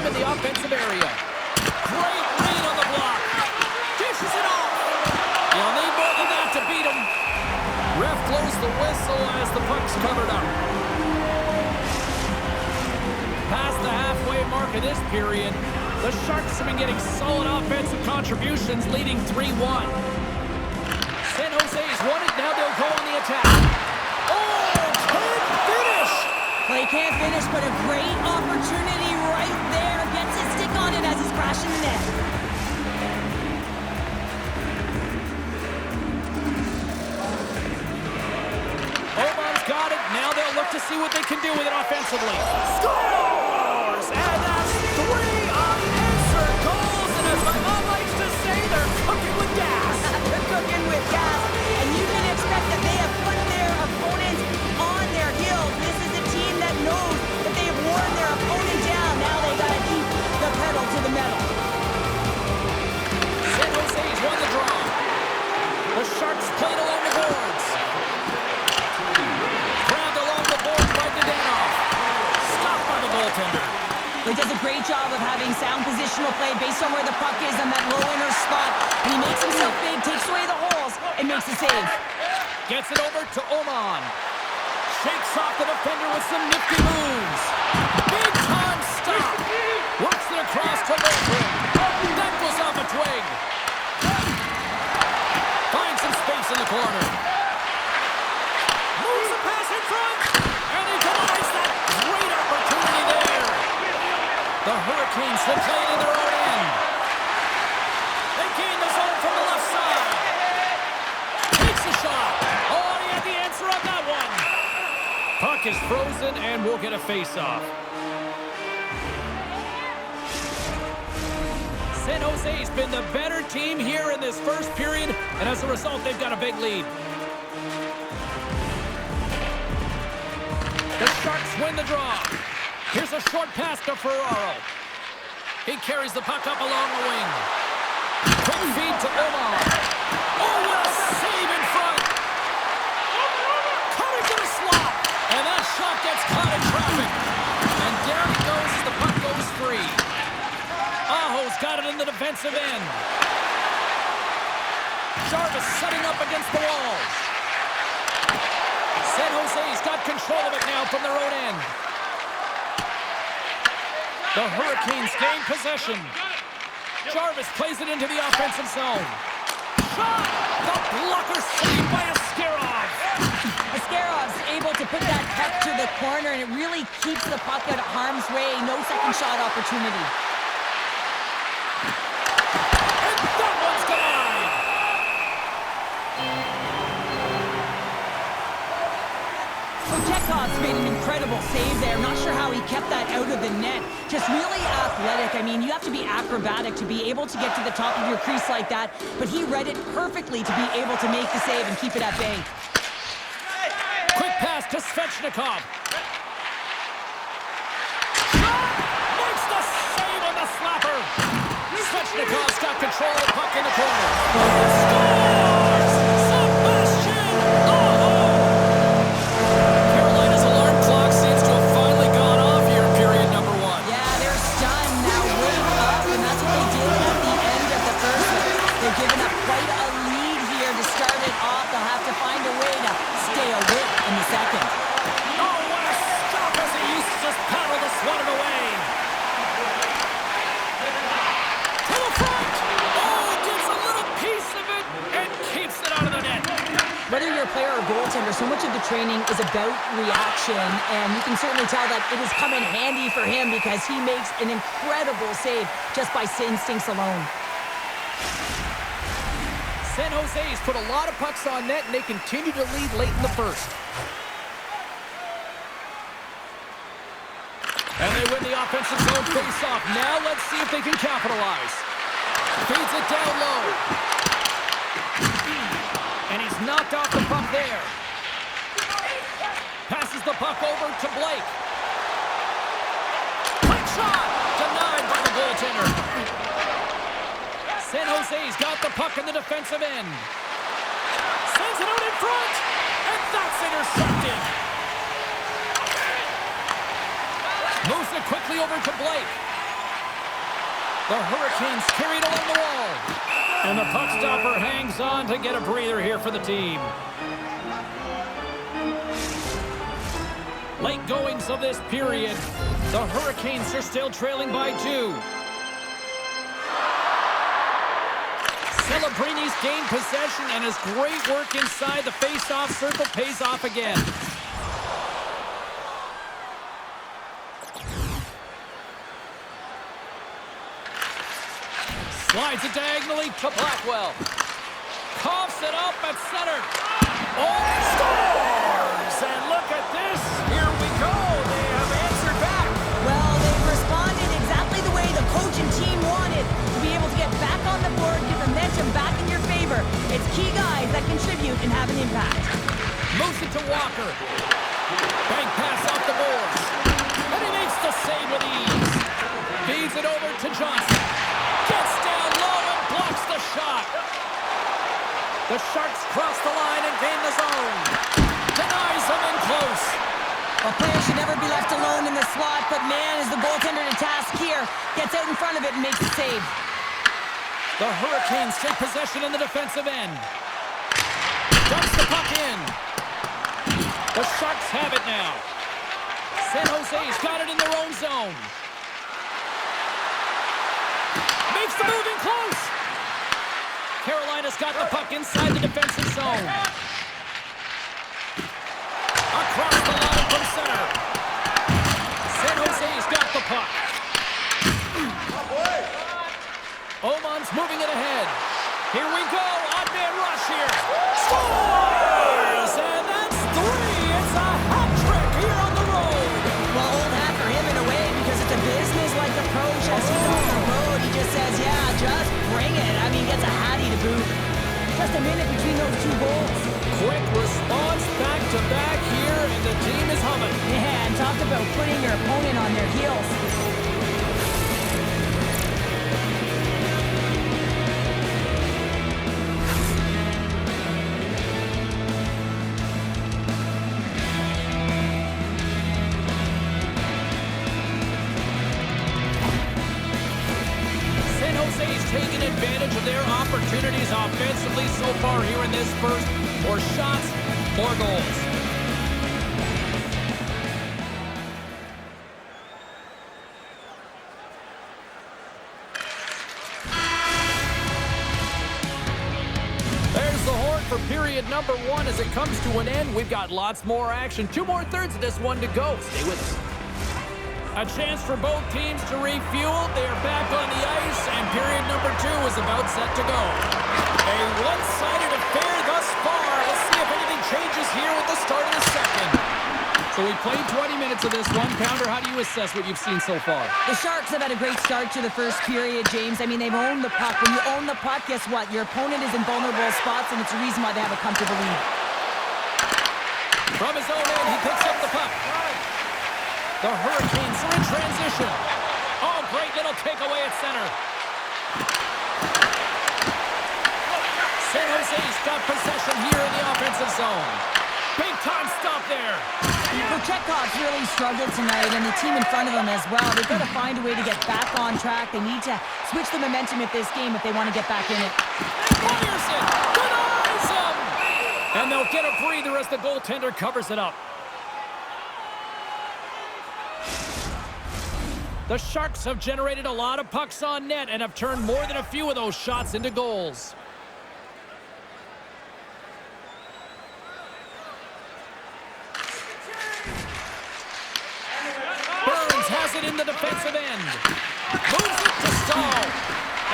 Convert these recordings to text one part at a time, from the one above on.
in the offensive area. Great read on the block. Dishes it off. You'll need more than that to beat him. Ref blows the whistle as the puck's covered up. Past the halfway mark of this period, the Sharks have been getting solid offensive contributions, leading 3-1. San Jose's won it. Now they'll go on the attack. Oh, can't finish. Well, he can't finish, but a great opportunity right there. Gets his stick on it as he's crashing the net. Oman's got it. Now they'll look to see what they can do with it offensively. Scores! And that's 3 unanswered goals. And as my mom likes to say, they're cooking with gas. They're cooking with gas. And you can expect that they have put their opponents on their heels. This is a team that knows that they've worn their opponent down. Now they got to keep the pedal to the metal. San Jose's won the draw. The Sharks played along the boards. Grabbed along the boards by Dadanoff. Stopped by the goaltender. He does a great job of having sound positional play based on where the puck is on that low inner spot. And he makes himself big, takes away the holes, and makes a save. Gets it over to Oman. Shakes off the defender with some nifty moves. Big time stop. Works it across to Lundgren. That goes off a twig. Finds some space in the corner. Moves the pass in front. And he denies that great opportunity there. The Hurricanes slip playing in their own end. They gain the zone from the left side. Takes a shot. Oh, he had the answer on that one. Puck is frozen and we'll get a face-off. San Jose's been the better team here in this first period, and as a result, they've got a big lead. The Sharks win the draw. Here's a short pass to Ferraro. He carries the puck up along the wing. Quick feed to Omar. Oh, what a save in front. Coming to the slot. And that shot gets caught in traffic. And down he goes as the puck goes free. Ohho's got it in the defensive end. Jarvis setting up against the walls. San Jose's got control of it now from their own end. The Hurricanes gain possession. Jarvis plays it into the offensive zone. Shot! The blocker saved by Askarov. Askarov's able to put that puck to the corner, and it really keeps the puck out of harm's way. No second shot opportunity. And that one's gone! Chekhov's made an incredible save there. Not sure how he kept that out of the net. Just really athletic. I mean, you have to be acrobatic to be able to get to the top of your crease like that, but he read it perfectly to be able to make the save and keep it at bay. Quick pass to Svechnikov. Shot! Makes the save on the slapper. Svechnikov's got control of the puck in the corner. Scores! Sebastian Ohhh! Carolina's alarm clock seems to have finally gone off here in period number 1. Yeah, they're stunned now, wake up, and that's what they did at the end of the first one. They're giving up quite a lead here to start it off. They'll have to find a way to stay awake in the second. Oh, what a stop as he used to just paddle to swat it away. To the front. Oh, gets a little piece of it and keeps it out of the net. Whether you're a player or goaltender, so much of the training is about reaction, and you can certainly tell that it has come in handy for him because he makes an incredible save just by instincts alone. San Jose's put a lot of pucks on net, and they continue to lead late in the first. And they win the offensive zone face-off. Now let's see if they can capitalize. Feeds it down low. And he's knocked off the puck there. Passes the puck over to Blake. Quick shot! Denied by the goaltender. San Jose's got the puck in the defensive end. Sends it out in front. And that's intercepted. Moves it quickly over to Blake. The Hurricanes carried along the wall. And the puck stopper hangs on to get a breather here for the team. Late goings of this period. The Hurricanes are still trailing by 2. Celebrini's gained possession, and his great work inside the face-off circle pays off again. Slides it diagonally to Blackwell. Coughs it up at center. Oh, scores! And look at this. Here we go. They have answered back. Well, they've responded exactly the way the coach and team wanted. To be able to get back on the board, get momentum back in your favor. It's key guys that contribute and have an impact. Moves it to Walker. Bank pass off the boards. And he makes the save with ease. Feeds it over to Johnson. Gets down low and blocks the shot. The Sharks cross the line and gain the zone. Denies him in close. A player should never be left alone in the slot, but man, is the goaltender to task here. Gets out in front of it and makes the save. The Hurricanes take possession in the defensive end. Dumps the puck in. The Sharks have it now. San Jose's got it in their own zone. Makes the move in close. Carolina's got the puck inside the defensive zone. Across the line from center. San Jose's got the puck. Oman's moving it ahead. Here we go. Odd man rush here. Scores! And that's 3. It's a hat trick here on the road. Well, old hat for him in a way because it's a business-like approach as he's on the road. He just says, yeah, just bring it. I mean, gets a hattie to boot. Just a minute between those 2 goals. Quick response back-to-back here, and the team is humming. Yeah, and talk about putting your opponent on their heels. Taking advantage of their opportunities offensively so far here in this first. More shots, more goals. There's the horn for period number 1 as it comes to an end. We've got lots more action. 2 more thirds of this one to go. Stay with us. A chance for both teams to refuel. They are back on the ice, and period number 2 is about set to go. A one-sided affair thus far. Let's see if anything changes here with the start of the second. So we played 20 minutes of this one. Pounder, how do you assess what you've seen so far? The Sharks have had a great start to the first period, James. I mean, they've owned the puck. When you own the puck, guess what? Your opponent is in vulnerable spots, and it's a reason why they have a comfortable lead. From his own end, he picks up the puck. The Hurricanes are in transition. Oh, great little takeaway at center. San Jose's got possession here in the offensive zone. Big time stop there. Chekhov's really struggled tonight, and the team in front of them as well. They've got to find a way to get back on track. They need to switch the momentum at this game if they want to get back in it. Fires it. Denies him. And they'll get a breather as the goaltender covers it up. The Sharks have generated a lot of pucks on net and have turned more than a few of those shots into goals. Burns has it in the defensive end. Moves it to Stahl.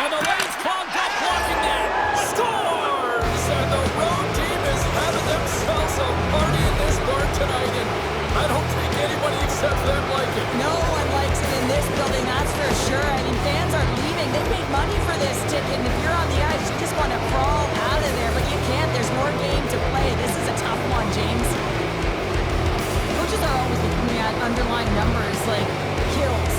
And the lane's clogged up blocking that. Scores! And the road team is having themselves a party in this bar tonight. And I don't think anybody except them like it. No one likes it in this building, that's for sure. I mean, fans are leaving. They paid money for this ticket, and if you're on the ice, you just want to crawl out of there, but you can't. There's more game to play. This is a tough one, James. Coaches are always looking at underlying numbers like kills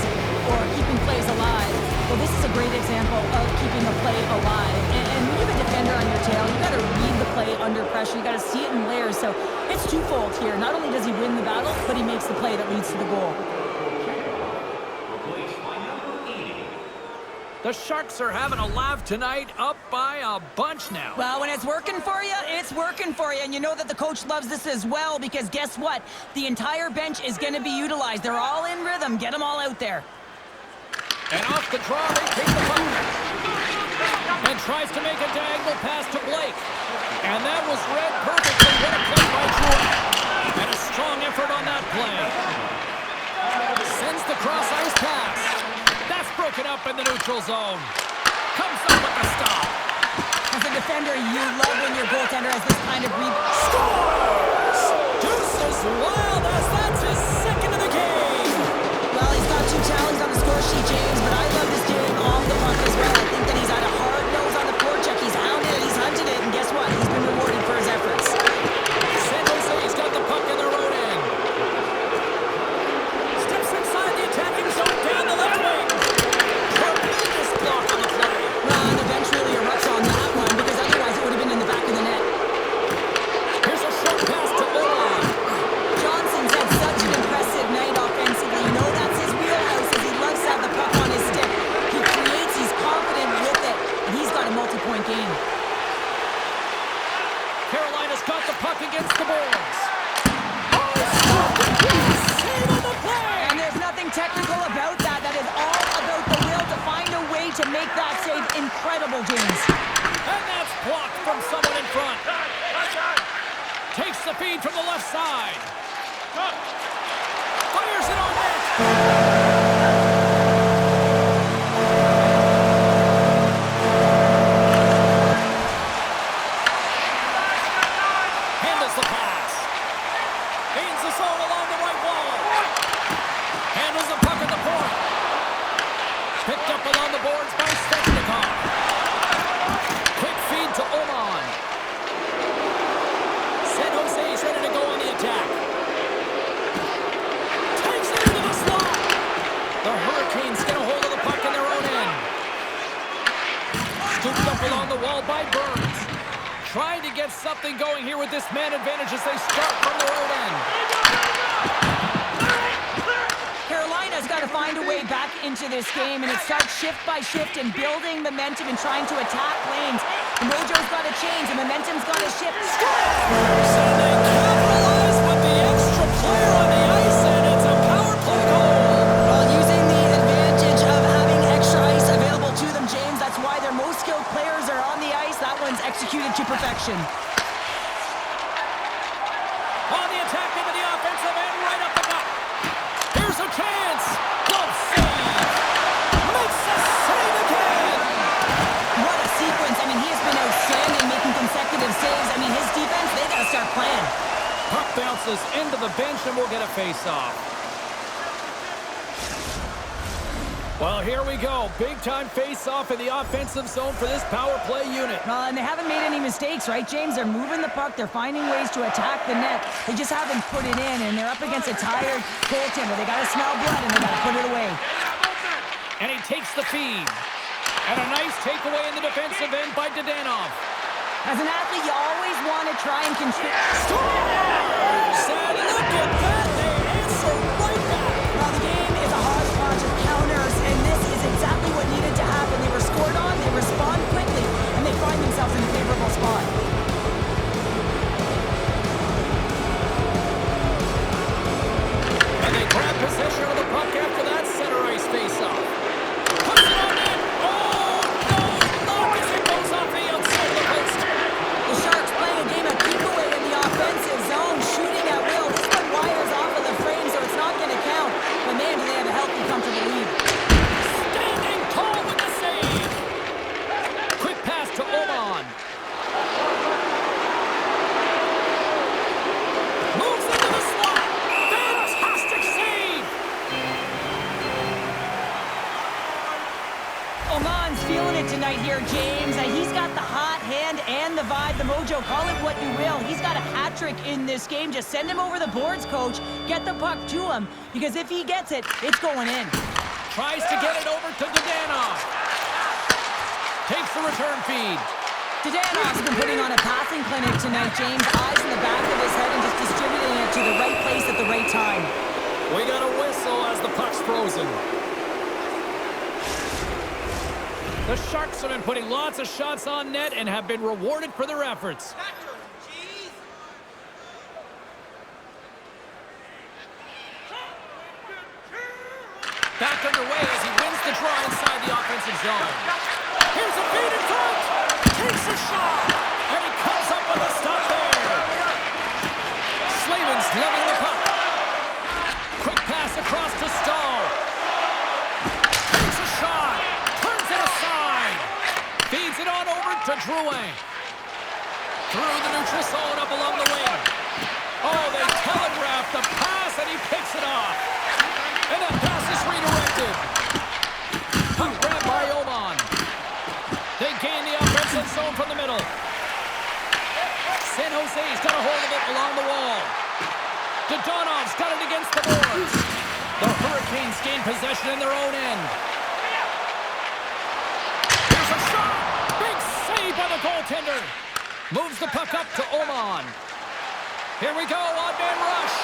or keeping plays alive. Well, this is a great example of keeping a play alive. And when you have a defender on your tail, you got to read the play under pressure. You got to see it in layers. So it's twofold here. Not only does he win the battle, but he makes the play that leads to the goal. The Sharks are having a laugh tonight, up by a bunch now. Well, when it's working for you, it's working for you. And you know that the coach loves this as well, because guess what? The entire bench is going to be utilized. They're all in rhythm. Get them all out there. And off the draw, they take the puck. And tries to make a diagonal pass to Blake. And that was read perfectly. What a play by Truitt. And a strong effort on that play. Sends the cross-ice pass. That's broken up in the neutral zone. Comes up with the stop. As a defender, you love when your goaltender has this kind of Scores! Deuce is wild as that's his second of the game. Well, he's got 2 tallies on the score sheet, James, but I love his game off the puck as well. I think that he's had a hard nose on the forecheck. He's hounded it, he's hunted it, and guess what? He's been rewarded for his efforts. San Jose's got the puck in their own end. Steps inside the attacking zone down the left wing. Tremendous block on the play. Well, and the bench really erupts on that one, because otherwise it would have been in the back of the net. Here's a short pass to Ohhh. Johnson's had such an impressive night offensively. You know that's his wheelhouse, as he loves to have the puck on his stick. He creates, he's confident with it, and he's got a multi-point game. Carolina's got the puck against the boards. Oh, stopped it. Save on the play. And there's nothing technical about that. That is all about the will to find a way to make that save incredible, James. And that's blocked from someone in front. Takes the feed from the left side. Fires it on net. Handles the pass. Gains the zone along the right wall. Handles the puck at the point. Picked up along the boards by Svechnikov. Quick feed to Oman. San Jose's ready to go on the attack. Takes it into the slot. The Hurricanes get a hold of the puck in their own end. Scooped up along the wall by Burns. Trying to get something going here with this man advantage as they start from their own end. Carolina's got to find a way back into this game, and it starts shift by shift and building momentum and trying to attack lanes. The mojo's got to change, the momentum's got to shift. And they capitalize with the extra player on the ice, and it's a power play goal. Well, using the advantage of having extra ice available to them, James, that's why their most skilled players are on the ice. That one's executed to perfection. On the attack into the offensive end, right up the gut. Here's a chance. Glove save. Makes the save again. What a sequence. I mean, he has been outstanding, making consecutive saves. I mean, his defense, they got to start playing. Puck bounces into the bench, and we'll get a face-off. Well, here we go. Big-time face-off in the offensive zone for this power play unit. Well, and they haven't made any mistakes, right, James? They're moving the puck. They're finding ways to attack the net. They just haven't put it in, and they're up against a tired goaltender. They got to smell blood, and they got to put it away. And he takes the feed. And a nice takeaway in the defensive end by Dadonov. As an athlete, you always want to try and contribute. Scores! And look at that! They answer right back. Well, the game is a hodgepodge of counters, and this is exactly what needed to happen. They were scored on, they respond quickly, and they find themselves in a favorable spot. And they grab possession of the puck after that center ice face-off. Puts it on net. Oh, no! Look as it goes off the outside of the post. The Sharks playing a game of keep away in the offensive zone, shooting at will. This one wires off of the frame, so it's not going to count. But man, do they have a healthy, comfortable lead. Standing tall with the save. Quick pass to Oman. Moves into the slot. Fantastic save. Oman's feeling it tonight here, James. He's got the hot hand and the vibe, the mojo, call it what you will. He's got a hat trick in this game. Just send him over the boards, coach. Get the puck to him, because if he gets it, it's going in. Tries to get it over to Dadonov. Takes the return feed. Dadonov's been putting on a passing clinic tonight, James. Eyes in the back of his head and just distributing it to the right place at the right time. We got a whistle as the puck's frozen. The Sharks have been putting lots of shots on net and have been rewarded for their efforts. Back underway as he wins the draw inside the offensive zone. Here's a feed in front. Takes a shot. And he comes up with a stop there. Slavin's leveling the puck. Quick pass across to Stahl. Takes a shot. Turns it aside. Feeds it on over to Drouin. Through the neutral zone up along the wing. Oh, they telegraphed the pass and he picks it off. And that pass is redirected. Puck grabbed by Oman. They gain the offensive zone from the middle. San Jose's got a hold of it along the wall. Dodonov's got it against the boards. The Hurricanes gain possession in their own end. Here's a shot. Big save by the goaltender. Moves the puck up to Oman. Here we go, odd-man rush.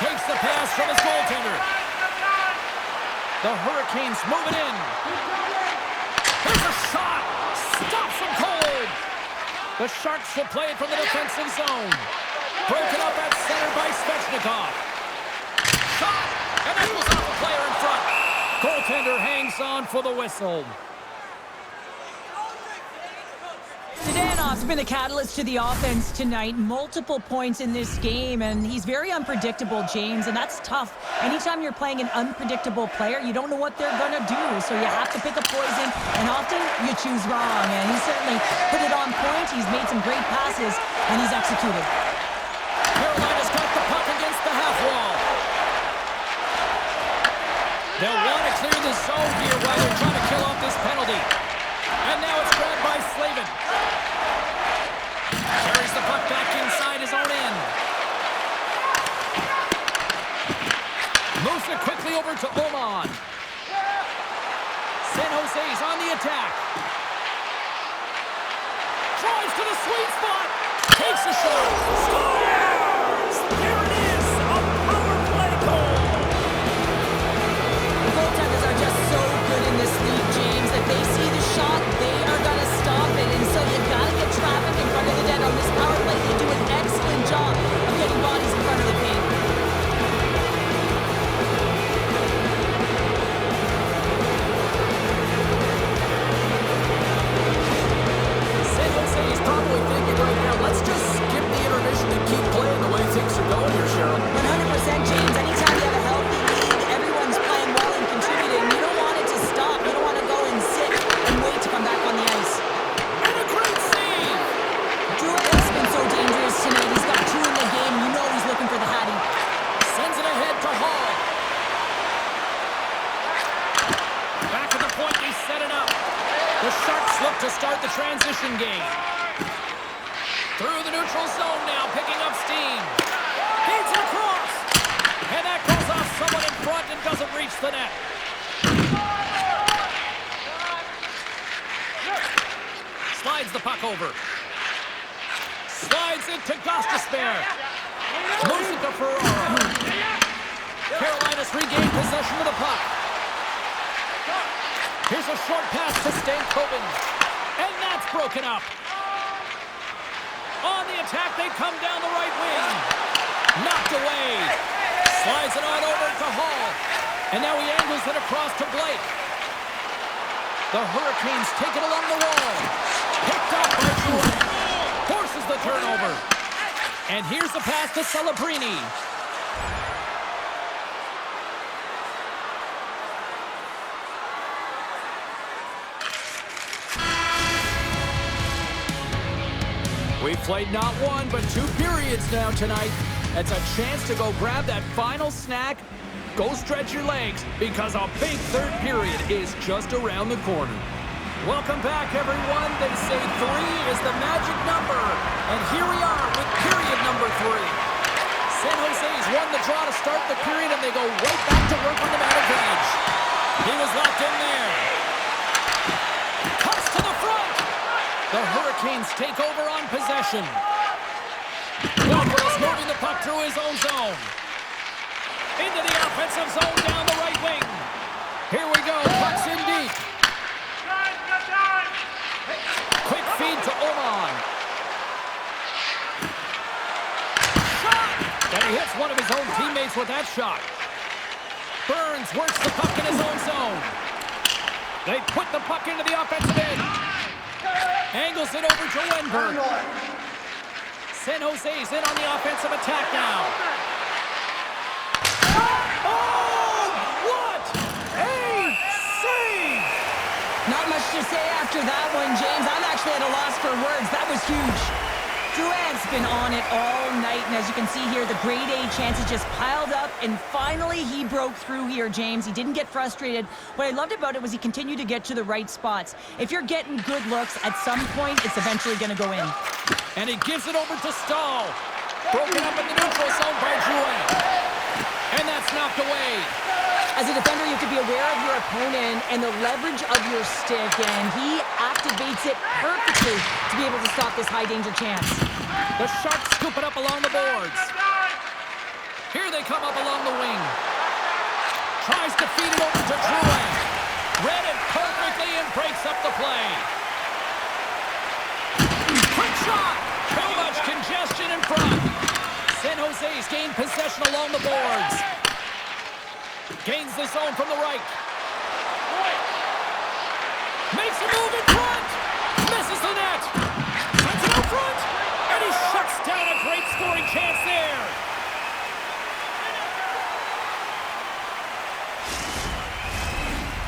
Takes the pass from his goaltender. The Hurricanes move it in. Here's a shot. Stops him cold. The Sharks will play it from the defensive zone. Broken up at center by Svechnikov. Shot. And that goes off a player in front. Goaltender hangs on for the whistle. Zdanov's been the catalyst to the offense tonight. Multiple points in this game, and he's very unpredictable, James, and that's tough. Anytime you're playing an unpredictable player, you don't know what they're going to do, so you have to pick a poison, and often you choose wrong, and he certainly put it on point. He's made some great passes, and he's executed. Carolina's got the puck against the half wall. They'll want to clear the zone here while they're trying to kill off this penalty. And now it's grabbed by Slavin. Carries the puck back inside his own end. Moves it quickly over to Oman. San Jose's on the attack. Drives to the sweet spot. Takes a shot. Scores! There it is! A power play goal! The goaltenders are just so good in this league, James. If they see the shot, they are going to stop it. And so they've got to get traffic in front of the net on this power play. They do an excellent job of getting bodies in front of the paint. San Jose is probably thinking right now, let's just skip the intermission and keep playing the way things are going here, Cheryl. 100%, James. Anytime you have a healthy league, everyone's playing well and contributing. You don't want it to stop. You don't want to go and sit and wait to come back on the ice. And a great save! Drouin has been so dangerous tonight. He's got two in the game. You know he's looking for the Hattie. Sends it ahead to Hall. Back at the point, they set it up. The Sharks look to start the transition game. Through the neutral zone now, picking up steam. Feeds it across. And that goes off someone in front and doesn't reach the net. Slides the puck over. Slides it to Gostisbehere. Moves it to Ferraro. Carolina's regained possession of the puck. Here's a short pass to Stankoven. And that's broken up. On the attack, they come down the right wing. Knocked away. Slides it on over to Hall. And now he angles it across to Blake. The Hurricanes take it along the wall. Picked up by Drouin. Forces the turnover. And here's the pass to Celebrini. We've played not one, but two periods now tonight. It's a chance to go grab that final snack. Go stretch your legs, because a big third period is just around the corner. Welcome back, everyone. They say 3 is the magic number. And here we are with period number 3. San Jose's won the draw to start the period, and they go right back to work on the man advantage. He was locked in there. Cuts to the front. The Hurricanes take over on possession. Walker is moving the puck through his own zone. Into into the offensive zone down the right wing. Here we go, pucks in deep. Quick feed to Ohhh. Shot! And he hits one of his own teammates with that shot. Burns works the puck in his own zone. They put the puck into the offensive end. Angles it over to Wenberg. San Jose's in on the offensive attack now. Oh, what a save! Not much to say after that one, James. I'm actually at a loss for words. That was huge. Drouin's been on it all night, and as you can see here, the grade A chances just piled up, and finally he broke through here, James. He didn't get frustrated. What I loved about it was he continued to get to the right spots. If you're getting good looks, at some point, it's eventually going to go in. And he gives it over to Stahl. Broken up in the neutral zone by Drouin. And that's knocked away. As a defender, you have to be aware of your opponent and the leverage of your stick, and he activates it perfectly to be able to stop this high-danger chance. The Sharks scoop it up along the boards. Here they come up along the wing. Tries to feed it over to Drouin. Read it perfectly and breaks up the play. Quick shot! Too much congestion in front. San Jose's gained possession along the boards. Gains the zone from the right. Makes a move in front. Misses the net. Sends it out front. And he shuts down a great scoring chance there.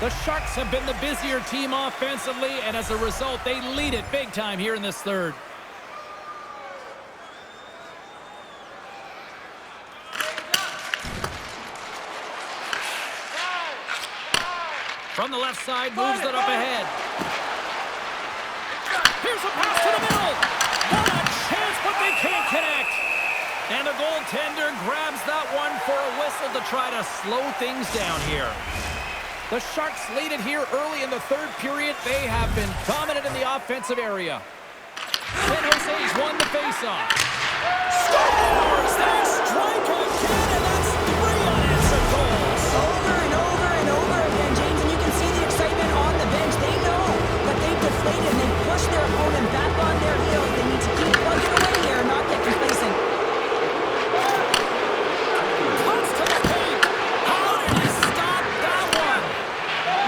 The Sharks have been the busier team offensively, and as a result, they lead it big time here in this third. From the left side, moves it up ahead. Here's a pass to the middle. What a chance, but they can't connect. And the goaltender grabs that one for a whistle to try to slow things down here. The Sharks lead it here early in the third period. They have been dominant in the offensive area. San Jose's won the faceoff. Scores! They strike again, and that's 3 unanswered goals. Over and over and over again, James, and you can see the excitement on the bench. They know that they've deflated and they've pushed their opponent back on their heels. They need to keep plugging away here and not get complacent. Cuts to the paint. How did he stop that one?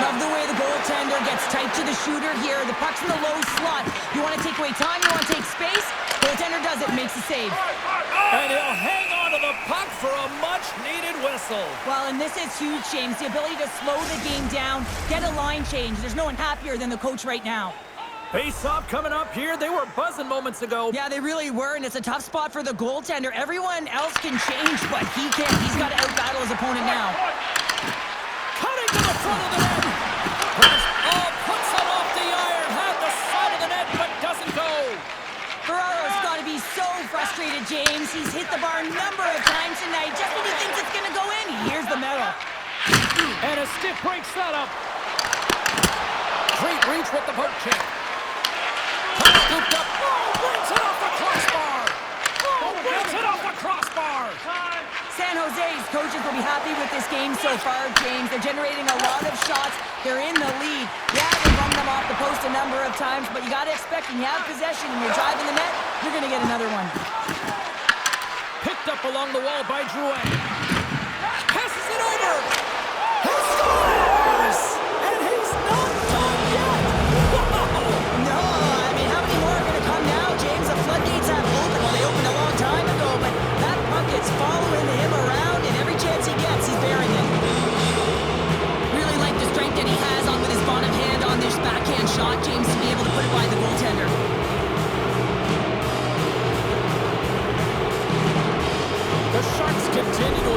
Love the way the goaltender gets tight to the shooter here. The puck's in the low slot. You want to take away time, you want to take space. Goaltender does it, makes the save. And he'll hang on to the puck for a much-needed whistle. Well, and this is huge, James. The ability to slow the game down, get a line change. There's no one happier than the coach right now. Face-off coming up here. They were buzzing moments ago. Yeah, they really were, and it's a tough spot for the goaltender. Everyone else can change, but he can't. He's got to out-battle his opponent now. Cutting to the front of the net. Puts it off the iron. Had the side of the net, but doesn't go. Ferraro's got to be so frustrated, James. He's hit the bar a number of times tonight. Just when he thinks it's going to go in, here's the medal. And a stiff break setup. Great reach with the poke check. Scooped up. Brings it off the crossbar. Brings it off the crossbar. San Jose's coaches will be happy with this game so far, James. They're generating a lot of shots. They're in the lead. Yeah, they've run them off the post a number of times, but you got to expect when you have possession and you're driving the net, you're going to get another one. Picked up along the wall by Drouin. Passes it over. He scores! And he's not done yet. Wow! No, I mean, how many more are going to come now, James? The floodgates have opened. Well, they opened a long time ago, but that puck is following him around, and every chance he gets, he's bearing it. Really like the strength that he has on with his bottom hand on this backhand shot, James, to be able to put it by the goaltender. The Sharks continue to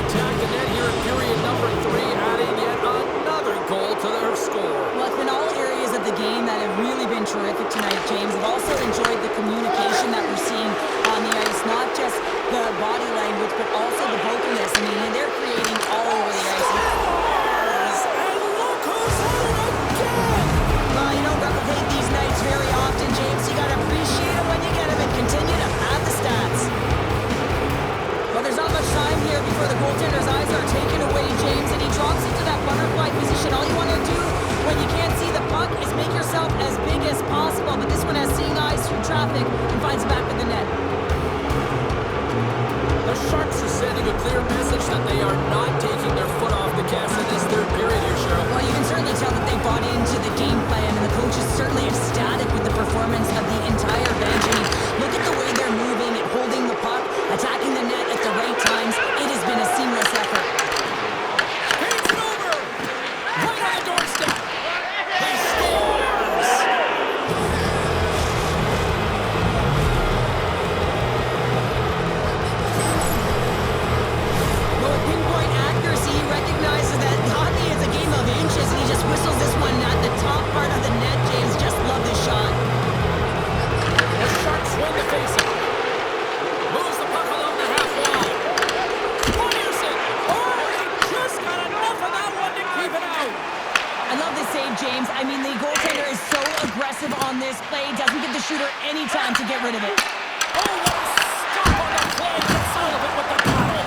James. I mean, the goaltender is so aggressive on this play, doesn't give the shooter any time to get rid of it. Oh, what a stop on the play. Gets out of it with the paddle.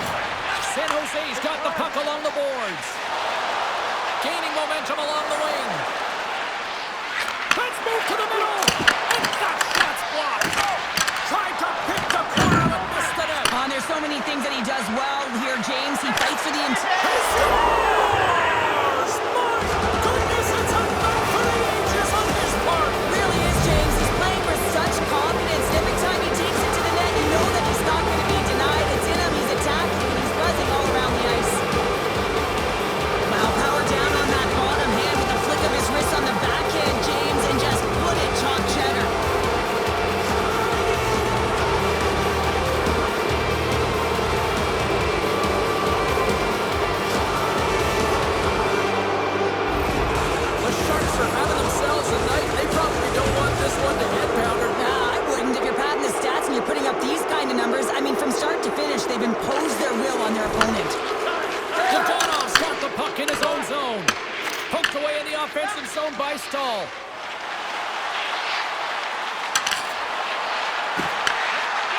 San Jose's got the puck along the boards. Gaining momentum along the wing. Let's move to the middle. And that shot's blocked. Tried to pick the corner and missed the net. There's so many things that he does well here, James. He fights for the entire... He scores! My goodness, it's a night for the ages on this part. Really is, James. He's playing with such confidence. Every time he takes it to the net, you know that he's not going to be denied. It's in him. He's attacking, and he's buzzing all around the ice. Wow, power down on that bottom hand with a flick of his wrist on the backhand, James, and just put it chalk cheddar. The Sharks are having themselves a night. They probably don't want this one to get powdered. Nah, I wouldn't. If you're padding the stats and you're putting up these kind of numbers, I mean, from start to finish, they've imposed their will on their opponent. Dadonov's got the puck in his own zone. Poked away in the offensive zone by Stahl.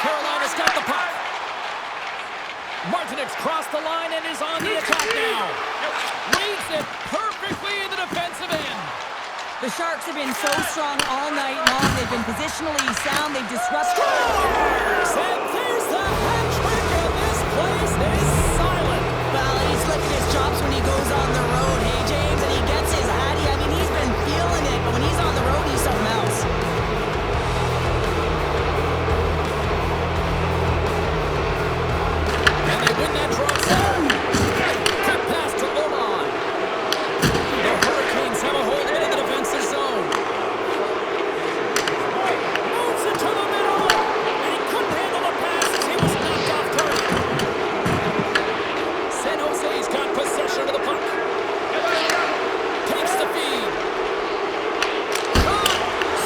Carolina's got the puck. Martinek's crossed the line and is on the attack now. Reads it perfectly in the defensive end. The Sharks have been so strong all night long. They've been positionally sound. They've disrupted... And there's the hat trick, and this place is silent. Well, he's licking his chops when he goes on the road, hey, James, and he gets his hattie. I mean, he's been feeling it, but when he's on the road, he's something else. And they win that draw center. Cut pass to Ohhh. The Hurricanes have a hold into the defensive zone. Moves it to the middle. And he couldn't handle the pass as he was knocked off target. San Jose's got possession of the puck. Takes the feed.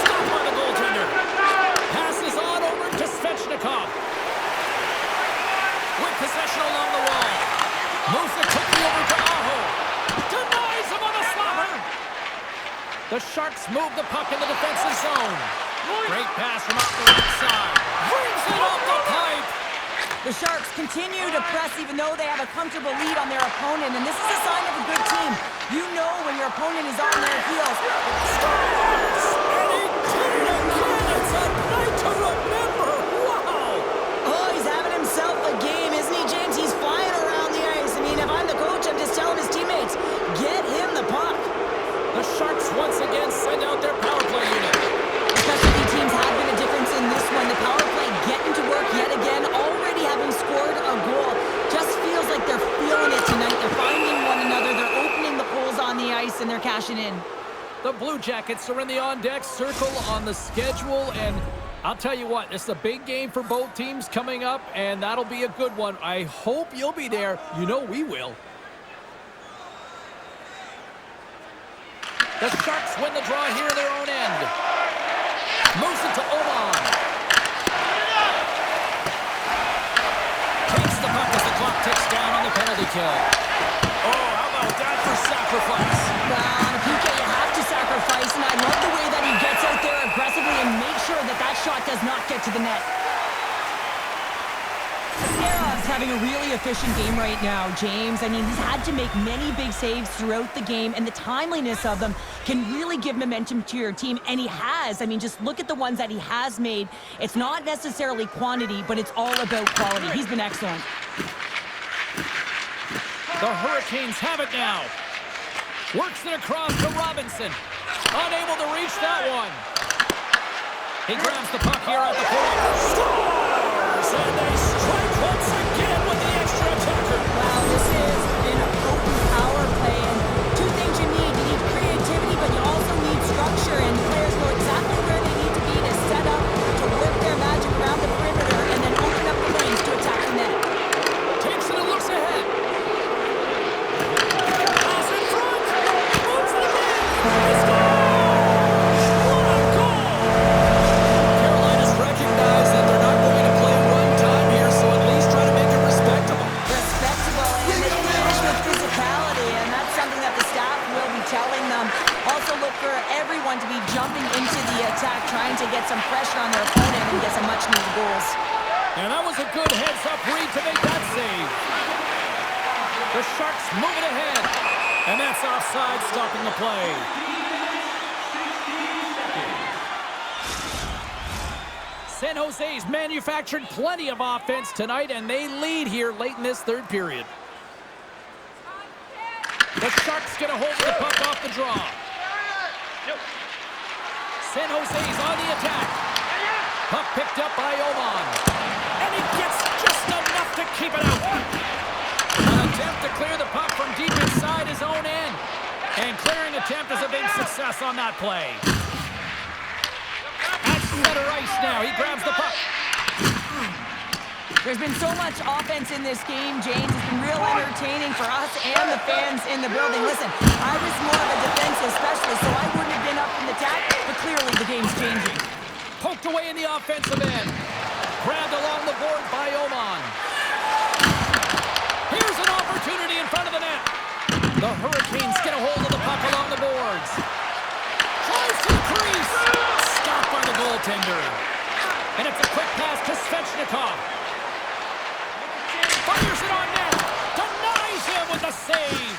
Stop by the goaltender. Passes on over to Svechnikov. With possession along the wall. Moves it quickly over to Ohhh. Denies him on a slapper. The Sharks move the puck in the defensive zone. Great pass from off the right side. Brings it off the pipe. The Sharks continue to press even though they have a comfortable lead on their opponent, and this is a sign of a good team. You know when your opponent is on their heels. Scores! And he did it again. It's a night to remember. Wow! Oh, he's having himself a game, isn't he, James? He's flying around the ice. I mean, if I'm the coach, I'm just telling his teammates, get him the puck. The Sharks once again send out their power play unit. Specialty teams have been a difference in this one. The power play getting to work yet again, already having scored a goal. Just feels like they're feeling it tonight. They're finding one another. They're opening the holes on the ice, and they're cashing in. The Blue Jackets are in the on-deck circle on the schedule, and I'll tell you what, it's a big game for both teams coming up, and that'll be a good one. I hope you'll be there. You know we will. The Sharks win the draw here in their own end. Moves it to Ohhh. Takes the puck as the clock ticks down on the penalty kill. Oh, how about that for sacrifice? Well, on a PK, you have to sacrifice, and I love the way that he gets out there aggressively and makes sure that that shot does not get to the net. Sarov's having a really efficient game right now, James. I mean, he's had to make many big saves throughout the game, and the timeliness of them can really give momentum to your team, and he has. I mean, just look at the ones that he has made. It's not necessarily quantity, but it's all about quality. He's been excellent. The Hurricanes have it now. Works it across to Robinson. Unable to reach that one. He grabs the puck here at the point. Scores! And they strike once again with the extra attacker. Wow, this is an potent power play. And two things you need. You need creativity, but you also need structure. And the players know exactly where they need to be to set up, to work their magic around the perimeter, and then open up the lanes to attack the net. Takes it and looks ahead. Pass in front. Moves it again. He scores! What a goal! Carolina's recognized that they're not going to play run time here. jumping into the attack, trying to get some pressure on their opponent and get some much-needed goals. And that was a good heads-up read to make that save. The Sharks moving ahead. And that's offside, stopping the play. San Jose's manufactured plenty of offense tonight, and they lead here late in this third period. The Sharks get a hold of the puck off the draw. San Jose's on the attack. Puck picked up by Oman. And he gets just enough to keep it out. An attempt to clear the puck from deep inside his own end. And clearing attempt is a big success on that play. At center ice now, he grabs the puck. There's been so much offense in this game, James. It's been real entertaining for us and the fans in the building. Listen, I was more of a defensive specialist, so I wouldn't have been up in the attack, but clearly the game's changing. Poked away in the offensive end. Grabbed along the board by Oman. Here's an opportunity in front of the net. The Hurricanes get a hold of the puck along the boards. Tries to the crease. Stopped by the goaltender. And it's a quick pass to Svechnikov. Fires it on net. Denies him with the save.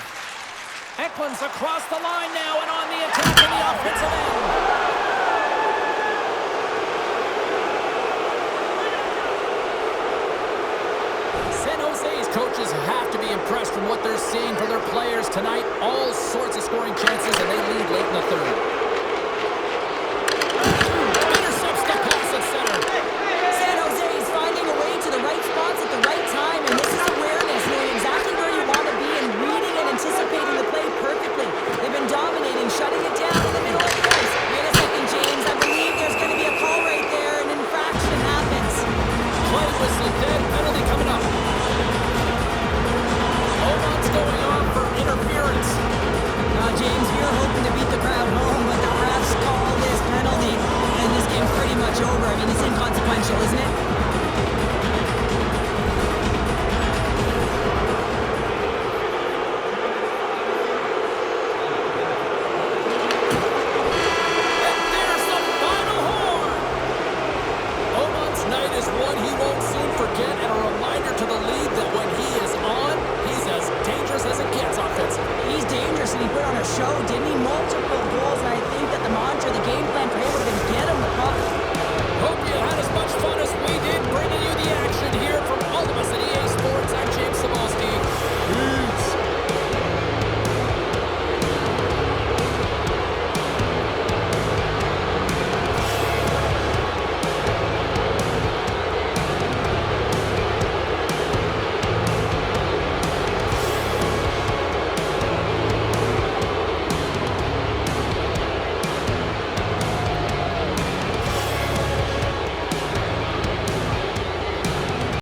Eklund's across the line now and on the attack in the offensive end. San Jose's coaches have to be impressed from what they're seeing for their players tonight. All sorts of scoring chances, and they lead late in the third. Intercepts the pass at center. San Jose is finding a way to the right spots at the right time, and this is awareness, knowing exactly where you want to be and reading and anticipating the play perfectly. They've been dominating, shutting it down in the middle of the ice. Wait a second, James. I believe there's going to be a call right there. An infraction happens. Play whistle dead. Penalty coming up. Oman's going on for interference. James, we were hoping to beat the crowd home, but the refs call this penalty, and this game's pretty much over. I mean, it's inconsequential, isn't it? And there's the final horn. Oman's night is one he won't soon forget, and a reminder to the league that when he is on, he's as dangerous as it gets offensively. He's dangerous, and he put on a show, didn't he? Multiple goals, and I think that the mantra